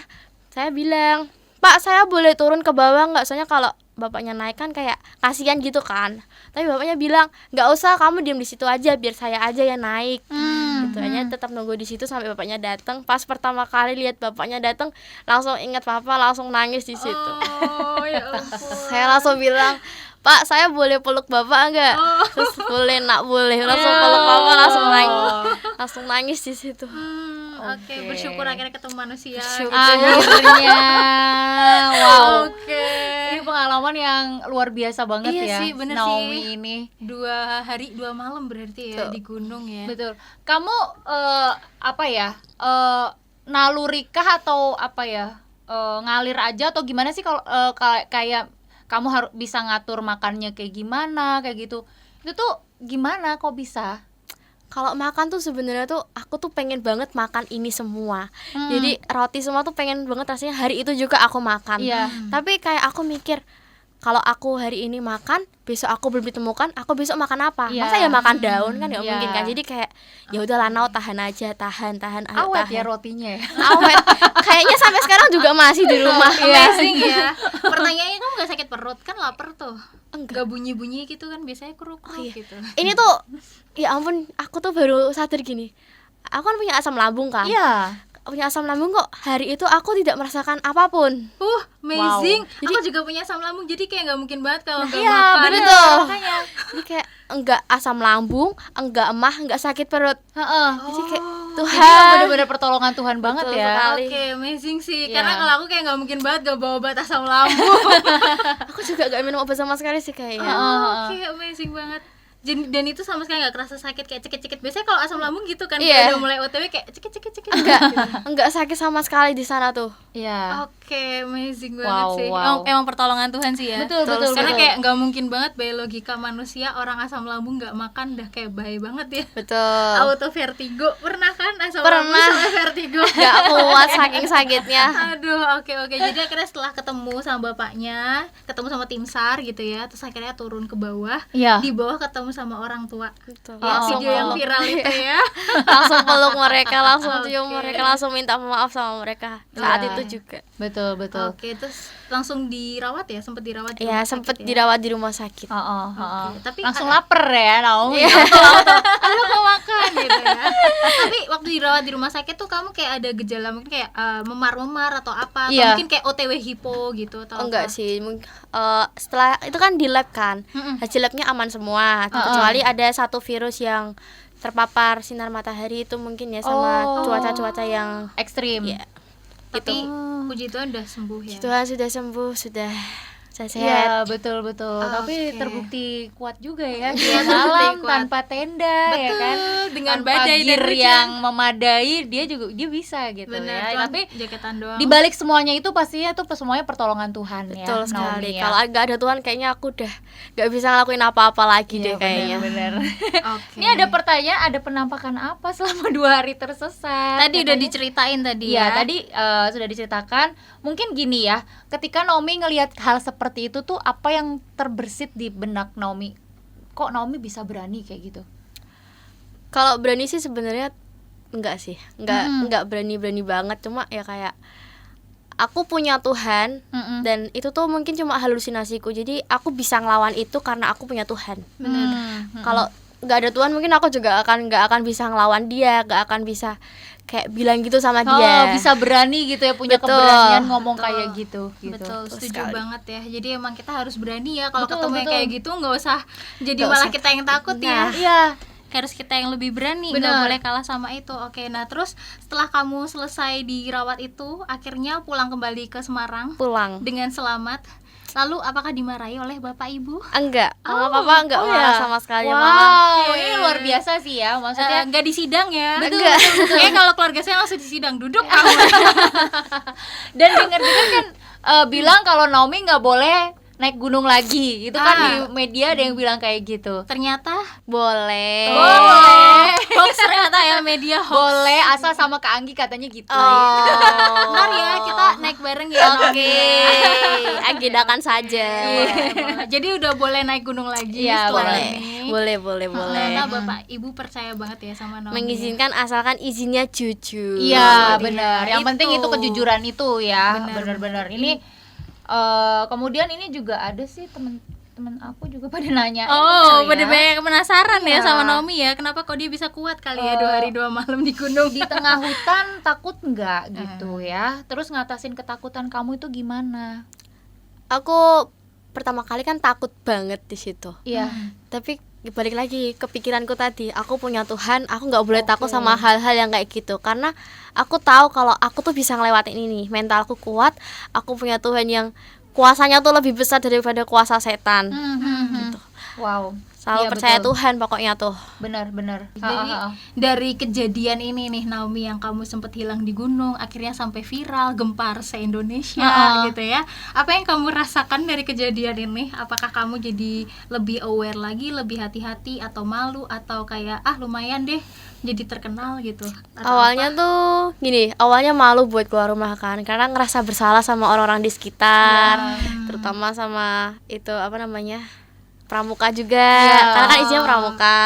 saya bilang, "Pak, saya boleh turun ke bawah nggak? Soalnya kalau bapaknya naik kan kayak kasihan gitu kan." Tapi bapaknya bilang, "Nggak usah, kamu diam di situ aja, biar saya aja yang naik." Gitu aja, tetap nunggu di situ sampai bapaknya datang. Pas pertama kali lihat bapaknya datang, langsung ingat papa, langsung nangis di situ. Oh ya ampun. Saya langsung bilang, "Pak, saya boleh peluk bapak enggak?" Terus boleh, nak boleh. Langsung peluk bapak, langsung nangis di situ. Oke, bersyukur akhirnya ketemu manusia. Akhirnya. Wow. Oke. Ini pengalaman yang luar biasa banget Iya ya. sih, bener Naomi sih. ini. 2 hari 2 malam berarti ya di gunung ya. Betul. Kamu apa ya? Nalurikah atau apa ya? Ngalir aja atau gimana sih kalau kayak kamu harus bisa ngatur makannya kayak gimana kayak gitu. Itu tuh gimana kok bisa? Kalau makan tuh sebenarnya tuh aku tuh pengen banget makan ini semua. Jadi roti semua tuh pengen banget rasanya hari itu juga aku makan. Tapi kayak aku mikir, kalau aku hari ini makan, besok aku belum ditemukan, aku besok makan apa? Masa ya makan daun kan nggak mungkin kan. Jadi kayak ya udahlah, tahan aja, tahan. Awet ya rotinya ya. Awet. Kayaknya sampai sekarang juga masih di rumah. Amazing ya. Pertanyaannya, kamu nggak sakit perut kan? Lapar tuh. Enggak. Gak bunyi-bunyi gitu kan, biasanya keruk-keruk gitu. Ini tuh ya ampun, aku tuh baru sadar gini. Aku kan punya asam lambung kan. Iya. Punya asam lambung kok hari itu aku tidak merasakan apapun. Amazing. Jadi, aku juga punya asam lambung, jadi kayak nggak mungkin banget kalau nggak Iya, makan. betul. Makanya. Jadi kayak enggak asam lambung, enggak emah, enggak sakit perut. Jadi kayak Jadi Tuhan. benar-benar pertolongan Tuhan banget Betul ya. sekali. Oke, amazing sih. Iya. Karena kalau aku kayak nggak mungkin banget gak bawa obat asam lambung. Aku juga gak minum obat sama sekali sih kayaknya. Oke, amazing banget. Dan itu sama sekali gak kerasa sakit, kayak cekit-cekit. Biasanya kalau asam lambung gitu kan, Iya. kayak udah mulai OTW kayak cekit-cekit. Enggak sakit sama sekali di sana tuh. Iya. Oke, amazing banget Wow, sih. wow. Emang pertolongan Tuhan sih ya. Betul. Karena kayak nggak mungkin banget by logika manusia orang asam lambung nggak makan dah kayak bahaya banget ya. Betul. Auto vertigo pernah kan asam Pernah. lambung sampai vertigo. Gak kuat saking sakitnya. Aduh, oke. Jadi akhirnya setelah ketemu sama bapaknya, ketemu sama tim SAR gitu ya, terus akhirnya turun ke bawah. Iya. Di bawah ketemu sama orang tua. Betul. Ya, Langsung video yang peluk. viral itu ya. Langsung peluk mereka, langsung cium Oke. mereka, langsung minta maaf sama mereka saat Iya. itu juga. Betul. Oke, terus langsung dirawat ya, sempet dirawat di Ya rumah sempet sakit ya? dirawat di rumah sakit. Oke, tapi langsung lapar ya Naomi. Aduh, mau makan gitu ya. Tapi waktu dirawat di rumah sakit tuh kamu kayak ada gejala mungkin kayak memar-memar atau apa? Atau Iya. mungkin kayak OTW hipo gitu atau Enggak apa? sih, setelah itu kan di lab kan, hasil labnya aman semua, kecuali ada satu virus yang terpapar sinar matahari itu mungkin ya sama cuaca-cuaca yang Ekstrim. ya Tapi puji Tuhan udah sembuh ya. Tuhan sudah sembuh, sudah sehat. Iya, betul. Tapi terbukti kuat juga ya dia malam tanpa tenda ya kan. Dengan tanpa badai dan gear hujan. yang memadai dia bisa gitu Bener, ya. Tapi jaketan doang. di balik semuanya itu pastinya tuh semuanya pertolongan Tuhan ya. Betul sekali. Naomi, ya. Kalau nggak ada Tuhan kayaknya aku udah nggak bisa ngelakuin apa-apa lagi deh kayaknya. Bener. Oke. Ini ada pertanyaan, ada penampakan apa selama 2 hari tersesat? Tadi udah diceritain tadi Iya, ya. tadi sudah diceritakan. Mungkin gini ya, ketika Naomi ngelihat hal seperti itu tuh apa yang terbersit di benak Naomi? Kok Naomi bisa berani kayak gitu? Kalau berani sih sebenarnya enggak sih. Enggak berani-berani banget, cuma ya kayak aku punya Tuhan dan itu tuh mungkin cuma halusinasiku. Jadi aku bisa ngelawan itu karena aku punya Tuhan. Kalau nggak ada Tuhan mungkin aku juga nggak akan bisa ngelawan dia, nggak akan bisa kayak bilang gitu sama dia. Bisa berani gitu ya, punya Betul. keberanian ngomong kayak gitu. Betul, setuju sekali. banget ya. Jadi emang kita harus berani ya kalau Betul, ketemu yang betul. kayak gitu, nggak usah jadi Nggak malah usah. kita yang takut ya. Nah. Iya. Harus kita yang lebih berani, Benar. nggak boleh kalah sama itu. Oke, nah terus setelah kamu selesai dirawat itu, akhirnya pulang kembali ke Semarang Pulang. dengan selamat. Lalu apakah dimarahi oleh bapak ibu? Enggak, mama papa enggak marah sama sekali. Wow, Mama ini luar biasa sih ya. Maksudnya Nggak disidang ya? Enggak. Kayak kalau keluarga saya langsung disidang, duduk kamu. dan dengar-dengar kan bilang kalau Naomi nggak boleh naik gunung lagi. Itu kan di media ada yang bilang kayak gitu. Ternyata boleh. hoax ternyata ya, media hoax. Boleh asal sama Kak Anggi katanya gitu. Ntar ya kita naik bareng ya. Oke, agendakan saja. Jadi udah boleh naik gunung lagi Iya, setelah Boleh. ini. Boleh. Ternyata bapak ibu percaya banget ya sama Naomi. Mengizinkan asalkan izinnya jujur. Iya, Itu benar. dia. Yang penting itu kejujuran itu ya. Benar. Benar-benar. Ini kemudian ini juga ada sih temen aku juga pada nanya. Oh, pada banyak penasaran ya Iya. sama Naomi ya. Kenapa kok dia bisa kuat kali ya 2 hari 2 malam di gunung? Di tengah hutan takut nggak gitu ya? Terus ngatasin ketakutan kamu itu gimana? Aku pertama kali kan takut banget di situ. Iya. Tapi balik lagi ke pikiranku tadi, aku punya Tuhan, aku nggak boleh takut sama hal-hal yang kayak gitu, karena aku tahu kalau aku tuh bisa ngelewatin ini, mentalku kuat, aku punya Tuhan yang kuasanya tuh lebih besar daripada kuasa setan. Gitu. Wow. Selalu Iya, percaya betul. Tuhan pokoknya tuh. Benar. Jadi dari kejadian ini nih Naomi, yang kamu sempet hilang di gunung akhirnya sampai viral, gempar se-Indonesia gitu ya. Apa yang kamu rasakan dari kejadian ini? Apakah kamu jadi lebih aware lagi, lebih hati-hati, atau malu, atau kayak lumayan deh jadi terkenal gitu? Atau Awalnya tuh gini, awalnya malu buat keluar rumah kan, karena ngerasa bersalah sama orang-orang di sekitar, terutama sama itu apa namanya, pramuka juga, karena kan isinya pramuka.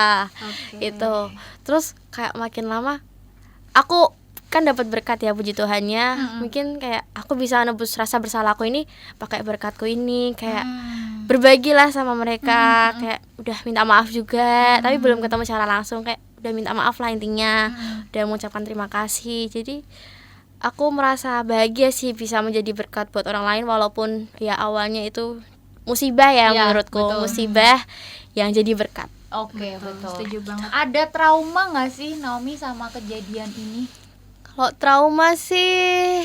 Itu terus kayak makin lama aku kan dapat berkat ya, puji Tuhannya. Mungkin kayak aku bisa nebus rasa bersalah aku ini pakai berkatku ini, kayak berbagilah sama mereka, kayak udah minta maaf juga, tapi belum ketemu secara langsung, kayak udah minta maaf lah intinya, udah mengucapkan terima kasih. Jadi aku merasa bahagia sih bisa menjadi berkat buat orang lain, walaupun ya awalnya itu musibah ya, menurutku musibah yang jadi berkat. Oke, betul. Setuju banget. Ada trauma nggak sih Naomi sama kejadian ini? Kalau trauma sih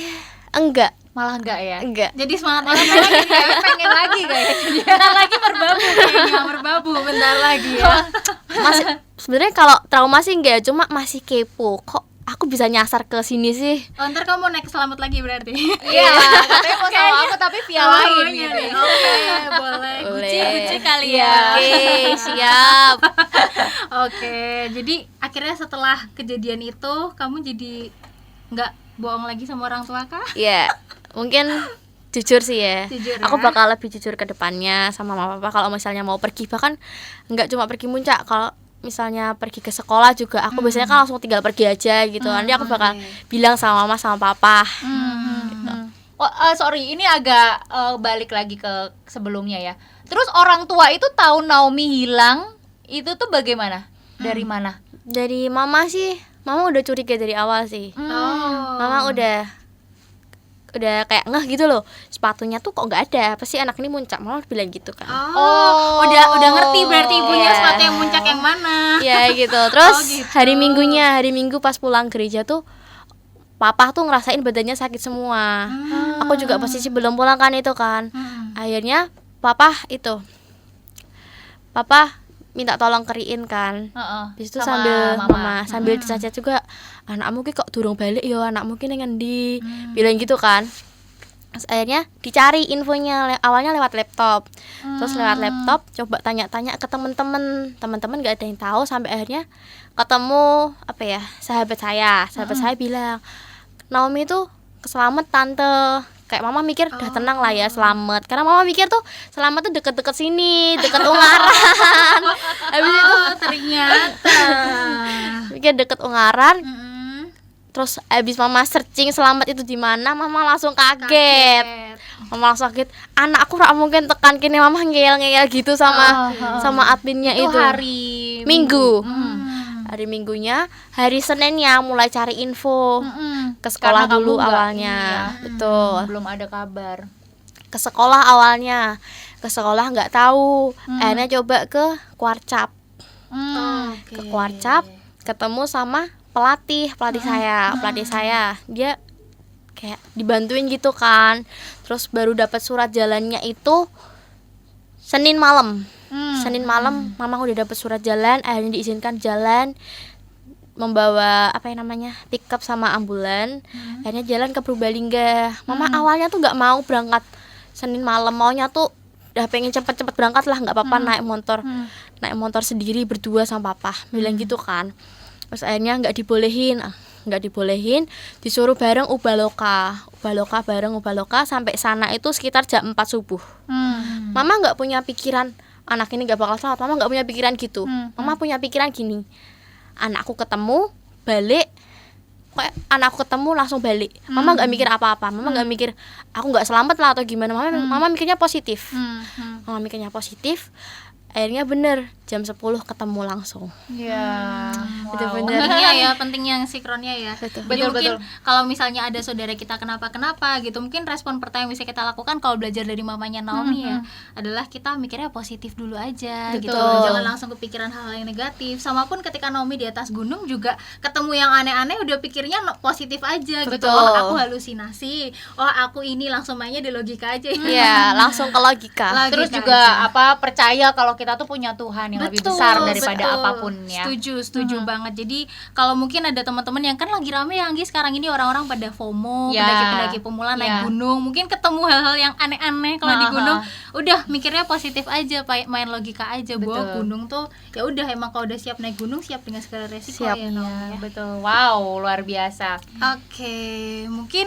enggak, Malah enggak ya? enggak. Jadi semangat lagi ya. Pengen lagi kayaknya. Bentar lagi merbabu bentar lagi ya. Masih sebenarnya kalau trauma sih enggak, cuma masih kepo. Kok aku bisa nyasar ke sini sih? Oh, ntar kamu naik selamat lagi berarti. Iya, katanya mau sama aku tapi via lain gitu. Oke, boleh. Guci kali ya. Oke, siap. Oke, jadi akhirnya setelah kejadian itu kamu jadi nggak bohong lagi sama orang tua kah? Ya, mungkin jujur sih ya. Jujur Aku ya. bakal lebih jujur ke depannya sama mama papa kalau misalnya mau pergi, bahkan nggak cuma pergi puncak, kalau misalnya pergi ke sekolah juga aku biasanya kan langsung tinggal pergi aja gitu. Nanti aku bakal bilang sama mama sama papa. Oh, sorry, ini agak balik lagi ke sebelumnya ya. Terus orang tua itu tahu Naomi hilang, itu tuh bagaimana? Dari mana? Dari mama sih, mama udah curiga dari awal sih. Mama udah kayak ngeh gitu loh, sepatunya tuh kok nggak ada, pasti anak ini muncak, mama bilang gitu kan. Udah ngerti berarti ibunya Iya. sepatu yang muncak yang mana. Ya gitu. Terus gitu. hari Minggu pas pulang gereja tuh papa tuh ngerasain badannya sakit semua. Aku juga posisi belum pulang kan itu kan. Akhirnya papa minta tolong keriin kan. Habis itu Sama sambil dicacat juga, anakmu ki kok durung balik yo, anakmu ki ning endi? Bilang gitu kan. Terus akhirnya dicari infonya awalnya lewat laptop. Terus lewat laptop coba tanya-tanya ke teman-teman nggak ada yang tahu, sampai akhirnya ketemu sahabat saya bilang, Naomi tuh keselamat tante. Kayak mama mikir udah tenang lah ya, selamat, karena mama mikir tuh selamat tuh deket-deket sini, deket Ungaran. Habis itu ternyata mikir deket Ungaran. Terus habis mama searching selamat itu di mana, mama langsung kaget. Mama langsung kaget, anakku rak mungkin tekan kini, mama ngeyel-ngeyel gitu sama adminnya itu. Hari Minggu. Hari Minggunya, hari Seninnya mulai cari info ke sekolah Karena dulu kamu awalnya. Betul. belum ada kabar. Ke sekolah awalnya, ke sekolah nggak tahu. Akhirnya coba ke Kuarcap. Ke Kuarcap ketemu sama pelatih saya. Dia kayak dibantuin gitu kan. Terus baru dapat surat jalannya itu Senin malam. Mama udah dapat surat jalan, akhirnya diizinkan jalan, membawa pickup sama ambulan. Akhirnya jalan ke Purbalingga. Mama awalnya tuh nggak mau berangkat Senin malam, maunya tuh udah pengen cepet-cepet berangkat lah, nggak apa-apa naik motor sendiri berdua sama papa, bilang gitu kan. Terus akhirnya nggak dibolehin, disuruh bareng Ubaloka sampai sana itu sekitar jam 4 subuh. Mama nggak punya pikiran anak ini nggak bakal selamat, mama nggak punya pikiran gitu. Mama punya pikiran gini, anakku ketemu balik, kayak anakku ketemu langsung balik. Mama nggak mikir apa-apa, mama nggak mikir aku nggak selamat lah atau gimana. Mama mikirnya positif. Akhirnya bener jam 10 ketemu langsung. Ya, Itu bener. pentingnya yang sinkronnya ya. Betul. Jadi mungkin kalau misalnya ada saudara kita kenapa gitu, mungkin respon pertama yang bisa kita lakukan kalau belajar dari mamanya Naomi ya adalah kita mikirnya positif dulu aja gitu. Jangan langsung kepikiran hal yang negatif. Sama pun ketika Naomi di atas gunung juga ketemu yang aneh-aneh udah pikirnya positif aja gitu. Oh, aku halusinasi. Oh, aku ini langsung mainnya di logika aja. Iya, langsung ke logika. Terus juga percaya kalau kita tuh punya Tuhan yang lebih besar daripada apapun ya. Setuju banget. Jadi kalau mungkin ada teman-teman yang kan lagi rame ya Anggi sekarang ini, orang-orang pada FOMO, pendaki-pendaki pemula naik gunung, mungkin ketemu hal-hal yang aneh-aneh kalau di gunung, udah mikirnya positif aja, main logika aja bahwa gunung tuh ya udah, emang kalau udah siap naik gunung siap dengan segala resiko ya Naomi ya. Betul. Wow, luar biasa. Oke, mungkin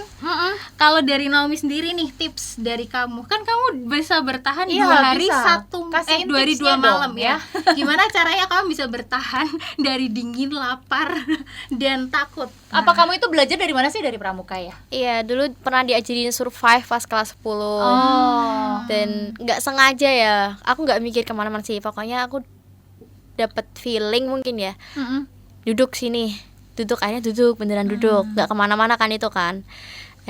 kalau dari Naomi sendiri nih, tips dari kamu, kan kamu bisa bertahan 2 hari bisa. 2 hari 2 malam ya. Gimana caranya kamu bisa bertahan dari dingin, lapar, dan takut? Apa kamu itu belajar dari mana sih? Dari Pramuka ya? Iya, dulu pernah diajarin survive pas kelas 10. Dan nggak sengaja ya, aku nggak mikir kemana-mana sih. Pokoknya aku dapet feeling mungkin ya. Duduk sini, akhirnya beneran duduk, nggak kemana-mana kan itu kan.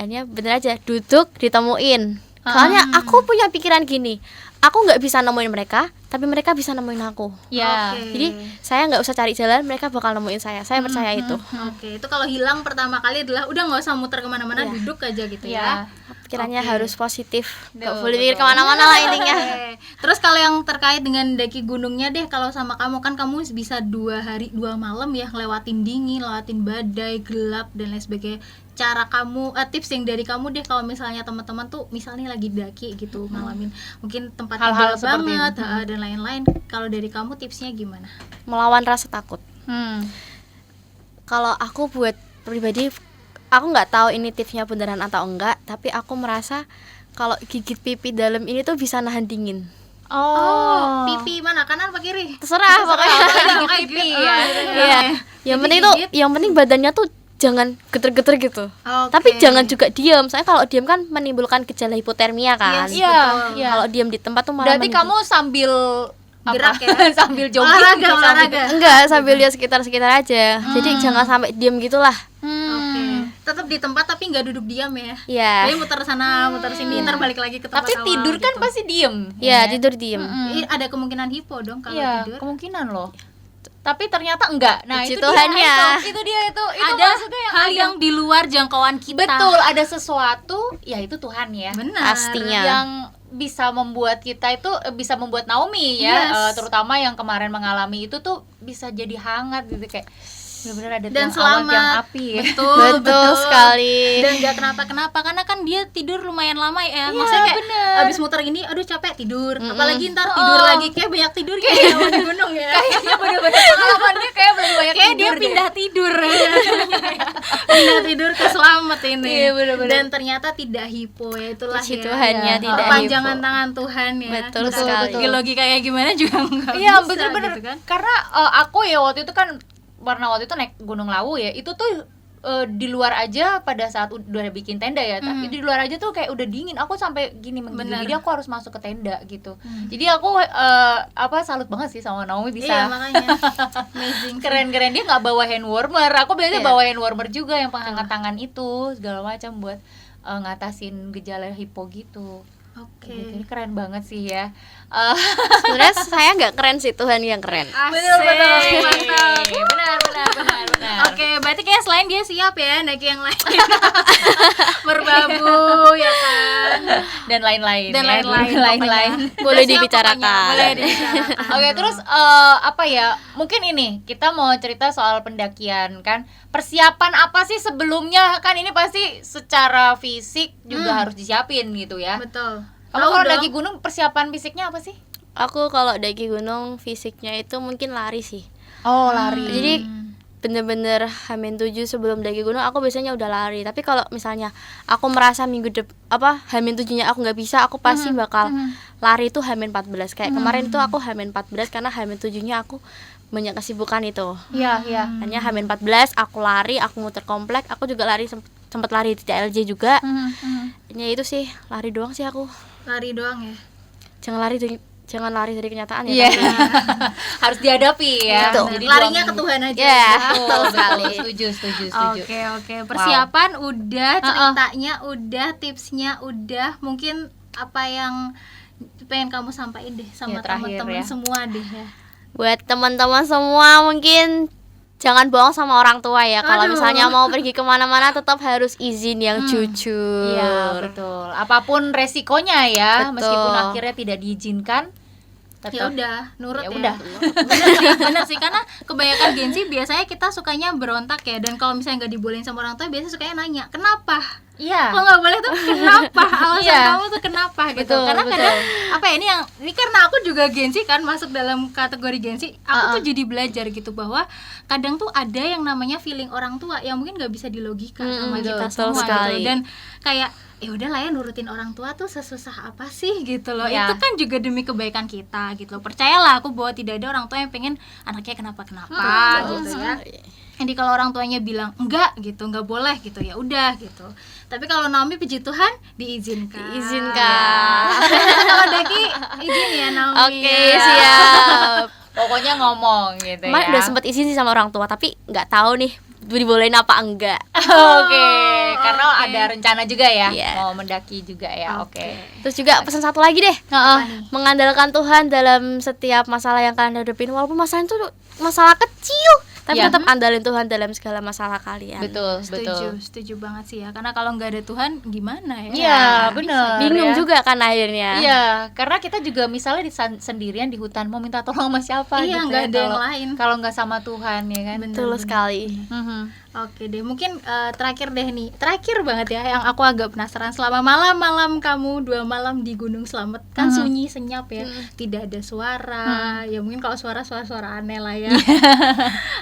Akhirnya bener aja duduk, ditemuin. Soalnya aku punya pikiran gini, aku nggak bisa nemuin mereka, tapi mereka bisa nemuin aku. Ya. Jadi saya nggak usah cari jalan, mereka bakal nemuin saya percaya itu. Itu kalau hilang pertama kali adalah udah nggak usah muter kemana-mana, duduk aja gitu ya. Pikirannya harus positif, nggak boleh mikir kemana-mana lah intinya. Terus kalau yang terkait dengan daki gunungnya deh, kalau sama kamu kan kamu bisa 2 hari 2 malam ya, lewatin dingin, lewatin badai, gelap dan lain sebagainya. Cara kamu, tips yang dari kamu deh kalau misalnya teman-teman tuh misalnya lagi daki gitu, ngalamin mungkin tempat Hal-hal gelap seperti banget dan lain-lain. Kalau dari kamu tipsnya gimana? Melawan rasa takut. Kalau aku buat pribadi, aku nggak tahu ini tipsnya beneran atau enggak, tapi aku merasa kalau gigit pipi dalam ini tuh bisa nahan dingin. Pipi mana, kanan apa kiri? Terserah pokoknya. Pipi ya. Iya. Yang penting badannya tuh jangan geter-geter gitu. Tapi jangan juga diam. Soalnya kalau diam kan menimbulkan gejala hipotermia kan. Iya. Kalau diam di tempat tuh malah Berarti kamu sambil gerak ya? sambil jogging, olahraga. Enggak, sambil lihat sekitar aja. Jadi jangan sampai diam gitulah. Tetap di tempat tapi nggak duduk diam ya. Iya. Jadi muter sana, muter sini, ntar balik lagi ke tempat Tapi awal tidur kan gitu. pasti diem. Iya, tidur diem. Ada kemungkinan hipo dong kalau Iya, tidur. kemungkinan loh. Tapi ternyata enggak. Nah, Puji itu Tuhan dia, ya. itu dia itu Ada maksudnya yang hal ada. yang di luar jangkauan kita. Betul, ada sesuatu, ya itu Tuhan ya. Benar. Pastinya. Yang bisa membuat kita itu bisa membuat Naomi ya, terutama yang kemarin mengalami itu tuh bisa jadi hangat gitu, kayak benar-benar ada dan tiang api ya. Betul sekali. Dan nggak kenapa-kenapa karena kan dia tidur lumayan lama ya, maksudnya kayak abis muter gini aduh capek tidur, apalagi ntar tidur lagi kayak banyak tidur kayak di gunung ya. Kayaknya bener-bener pengalamannya kayak belum banyak Kayak tidur dia deh. pindah tidur pindah tidur ke Selamat ini. Iya, bener-bener. Dan ternyata tidak hipo ya, itulah Puji ya. Tuhannya, Ya. tidak Perpanjangan hipo. tangan Tuhan ya. Betul Entah sekali. logika kayak gimana juga enggak Iya bisa bener-bener gitu kan. Karena aku ya waktu itu kan waktu itu naik Gunung Lawu ya, itu tuh di luar aja pada saat udah bikin tenda ya, tapi di luar aja tuh kayak udah dingin, aku sampai gini menggigil, jadi aku harus masuk ke tenda gitu. Jadi aku salut banget sih sama Naomi bisa. Iya makanya amazing. Keren-keren, dia nggak bawa hand warmer, aku biasanya Iya. bawa hand warmer juga yang pengangkat tangan itu segala macam buat ngatasin gejala hipo gitu. Oke. Gitu. Ini keren banget sih ya. Sebenarnya saya nggak keren sih, Tuhan yang keren. Asik, mantap. benar. Oke, berarti kayak selain dia siap ya naik yang lain. Merbabu ya kan. Dan lain-lain. Dan ya, lain-lain, lain-lain. pokoknya. Boleh Udah siap dibicarakan. pokoknya, boleh dibicarakan. Oke, terus apa ya? Mungkin ini kita mau cerita soal pendakian kan. Persiapan apa sih sebelumnya? Kan ini pasti secara fisik juga harus disiapin gitu ya. Betul. Kamu Tahu kalau dong. lagi gunung persiapan fisiknya apa sih? Aku kalau daki gunung fisiknya itu mungkin lari sih. Oh, lari. Jadi bener-bener H-7 sebelum daki gunung aku biasanya udah lari. Tapi kalau misalnya aku merasa H-7-nya aku nggak bisa, aku pasti bakal lari itu H-14. Kayak kemarin itu aku H-14 karena H-7-nya aku banyak kesibukan itu. Iya. Hanya H-14 aku lari, aku muter komplek, aku juga lari sempat lari di TLJ juga. Ya itu sih, lari doang sih aku. Lari doang ya. Jangan lari dari kenyataan ya. Iya. tapi. Harus dihadapi ya. Betul. Jadi Larinya dua ke Tuhan aja. Ya, betul sekali. Setuju. Oke. Persiapan udah, ceritanya udah, tipsnya udah. Mungkin apa yang pengen kamu sampaikan deh sama Ya, terakhir teman-teman ya. semua deh ya. Buat teman-teman semua mungkin jangan bohong sama orang tua ya. Kalau Aduh. misalnya mau pergi kemana-mana tetap harus izin yang jujur. Iya, betul. Apapun resikonya ya, Betul. meskipun akhirnya tidak diizinkan, Ya tetap udah, nurut Ya ya. udah. Bener sih, karena kebanyakan gengsi biasanya kita sukanya berontak ya. Dan kalau misalnya nggak dibolehin sama orang tua, biasanya sukanya nanya, kenapa? Iya. Kalau nggak boleh tuh kenapa? Alasan Iya. kamu tuh kenapa gitu. Betul, Karena betul. kadang apa ya, ini karena aku juga gengsi kan, masuk dalam kategori gengsi. Aku tuh jadi belajar gitu bahwa kadang tuh ada yang namanya feeling orang tua yang mungkin nggak bisa dilogika sama betul, kita betul semua sekali. gitu. Dan kayak ya udah lah ya, nurutin orang tua tuh sesusah apa sih gitu loh. Iya. Itu kan juga demi kebaikan kita gitu loh. Percayalah aku bahwa tidak ada orang tua yang pengen anaknya kenapa-kenapa gitu ya. Jadi kalau orang tuanya bilang enggak gitu, enggak boleh gitu, ya udah gitu. Tapi kalau Naomi puji Tuhan diizinkan. Kalau Daki izin ya Naomi. Oke, ya. siap. Pokoknya ngomong gitu Kemarin ya. udah sempet izin sih sama orang tua, tapi nggak tahu nih dibolehin apa enggak. Oke, karena oke. ada rencana juga ya, Iya. mau mendaki juga ya. Oke. Terus juga pesan satu lagi deh, mengandalkan Tuhan dalam setiap masalah yang kalian hadapin, walaupun masalah itu masalah kecil, tapi Iya. tetap andalin Tuhan dalam segala masalah kalian. Betul. Setuju banget sih ya. Karena kalau nggak ada Tuhan gimana ya? Iya, benar. Bingung ya. juga kan akhirnya. Iya, karena kita juga misalnya sendirian di hutan mau minta tolong sama siapa Iya, gitu nggak ya, ada yang kalau- lain. Kalau nggak sama Tuhan ya kan. Betul sekali. Mhm. Oke deh, mungkin terakhir deh nih, terakhir banget ya, yang aku agak penasaran, selama malam-malam kamu 2 malam di Gunung Slamet kan sunyi senyap ya, tidak ada suara, ya mungkin kalau suara aneh lah ya.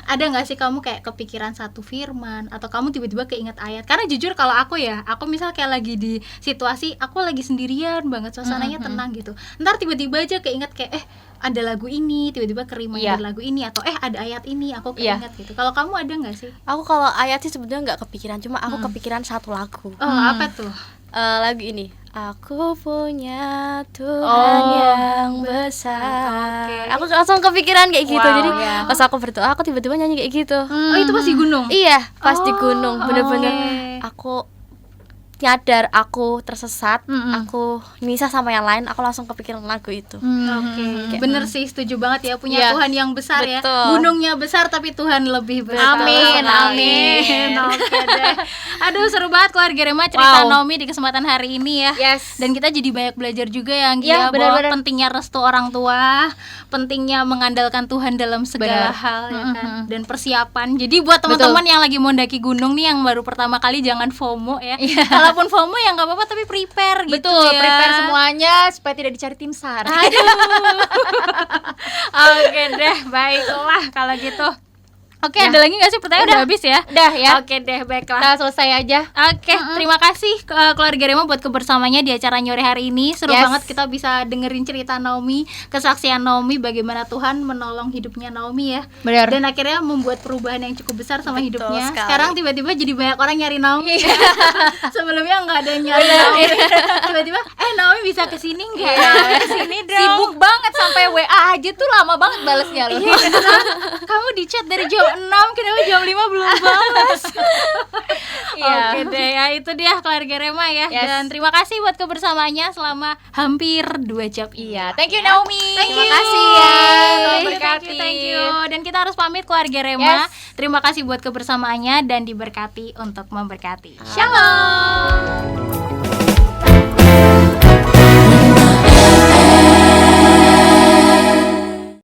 Ada nggak sih kamu kayak kepikiran satu firman atau kamu tiba-tiba keinget ayat? Karena jujur kalau aku ya, aku misal kayak lagi di situasi aku lagi sendirian banget, suasananya tenang gitu, ntar tiba-tiba aja keinget kayak ada lagu ini, tiba-tiba Iya. lagu ini, atau ada ayat ini, aku Iya. keinget gitu. Kalau kamu ada nggak sih? Aku kalau ayat sih sebenarnya nggak kepikiran, cuma aku kepikiran satu lagu. Oh, apa tuh? Lagu ini, aku punya Tuhan yang besar. Oke. Aku langsung kepikiran kayak gitu. Wow, Jadi ya. pas aku berdoa, aku tiba-tiba nyanyi kayak gitu. Oh, itu pas di gunung? Iya, pas di Oh, gunung, bener-bener oke. aku nyadar aku tersesat, aku misah sama yang lain, aku langsung kepikiran lagu itu. Oke. Bener sih, setuju banget ya, punya Tuhan yang besar ya. Betul. Gunungnya besar tapi Tuhan lebih besar. Amin, amin. Oke deh. Aduh, seru banget keluarga Rema cerita Naomi di kesempatan hari ini ya. Yes. Dan kita jadi banyak belajar juga ya, Iya, bahwa benar-benar. pentingnya restu orang tua, pentingnya mengandalkan Tuhan dalam segala Benar. hal ya kan. Dan persiapan. Jadi buat teman-teman yang lagi mau mendaki gunung nih, yang baru pertama kali, jangan FOMO ya. Kalaupun FOMO ya nggak apa-apa, tapi prepare gitu Betul, ya. prepare semuanya supaya tidak dicari tim SAR. Oke deh, baiklah kalau gitu. Oke, ada lagi nggak sih pertanyaan? Udah habis ya? Udah ya. Oke deh, baiklah. Kita selesai aja. Oke, terima kasih keluarga Rema buat kebersamaannya di acara Nyore hari ini. Seru banget kita bisa dengerin cerita Naomi, kesaksian Naomi, bagaimana Tuhan menolong hidupnya Naomi ya. Benar. Dan akhirnya membuat perubahan yang cukup besar sama Betul hidupnya. sekali. Sekarang tiba-tiba jadi banyak orang nyari Naomi. Sebelumnya nggak ada yang nyari Naomi. Tiba-tiba, Naomi bisa kesini nggak? Kesini dong. Sibuk banget sampai WA aja tuh lama banget balesnya loh. Kamu di chat dari jam 6, kenapa jam 5 belum balas? Oke deh ya, itu dia keluarga Rema ya. Yes. Dan terima kasih buat kebersamaannya selama hampir 2 jam. Iya, thank you Naomi. Thank Terima you. kasih ya. Tuhan Thank berkati. you. Dan kita harus pamit keluarga Rema. Yes. Terima kasih buat kebersamaannya dan diberkati untuk memberkati. Shalom.